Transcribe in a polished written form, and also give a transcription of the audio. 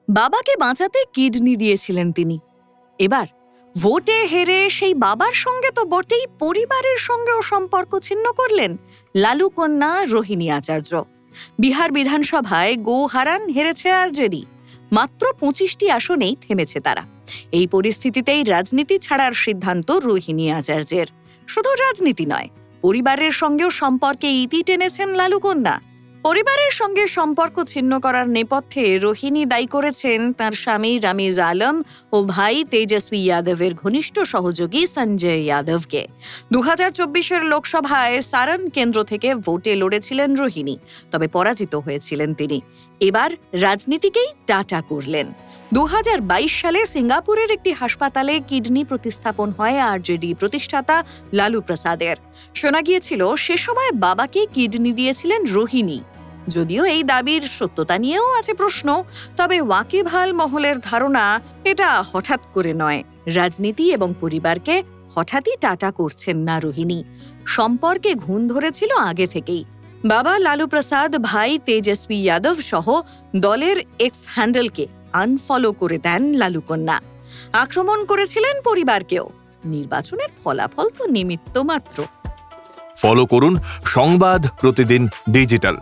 বাবাকে বাঁচাতে কিডনি দিয়েছিলেন তিনি। এবার ভোটে হেরে সেই বাবার সঙ্গে তো বটেই, পরিবারের সঙ্গেও সম্পর্ক ছিন্ন করলেন লালু কন্যা রোহিণী আচার্য। বিহার বিধানসভায় গো হারান হেরেছে আরজেডি। মাত্র 25টি আসনেই থেমেছে তারা। এই পরিস্থিতিতেই রাজনীতি ছাড়ার সিদ্ধান্ত রোহিণী আচার্যের। শুধু রাজনীতি নয়, পরিবারের সঙ্গেও সম্পর্কে ইতি টেনেছেন লালু কন্যা। পরিবারের সঙ্গে সম্পর্ক ছিন্ন করার নেপথ্যে রোহিণী দায়ী করেছেন তার স্বামী রামিজ আলম ও ভাই তেজস্বী যাদবের ঘনিষ্ঠ সহযোগী সঞ্জয় যাদবকে। 2024-এর লোকসভায় সারন কেন্দ্র থেকে ভোটে লড়েছিলেন রোহিণী, তবে পরাজিত হয়েছিলেন তিনি। এবার রাজনীতিকেই টাটা করলেন। 2022 সালে সিঙ্গাপুরের একটি হাসপাতালে কিডনি প্রতিস্থাপন হয় আরজেডি প্রতিষ্ঠাতা লালু প্রসাদের। শোনা গিয়েছিল সে সময় বাবাকে কিডনি দিয়েছিলেন রোহিণী। যদিও এই দাবির সত্যতা নিয়েও আছে প্রশ্ন, তবে ওয়াকিবহাল মহলের ধারণা এটা হঠাৎ করে নয়। রাজনীতি এবং পরিবারকে হঠাৎই টাটা করছেন না রোহিণী। সম্পর্কে ঘুণ ধরেছিল আগে থেকেই। বাবা লালু প্রসাদ, ভাই তেজস্বী যাদব সহ দলের এক্স হ্যান্ডেলকে আনফলো করে দেন লালু কন্যা। আক্রমণ করেছিলেন পরিবারকেও। নির্বাচনের ফলাফল তো নিমিত্ত মাত্র। ফলো করুন সংবাদ প্রতিদিন ডিজিটাল।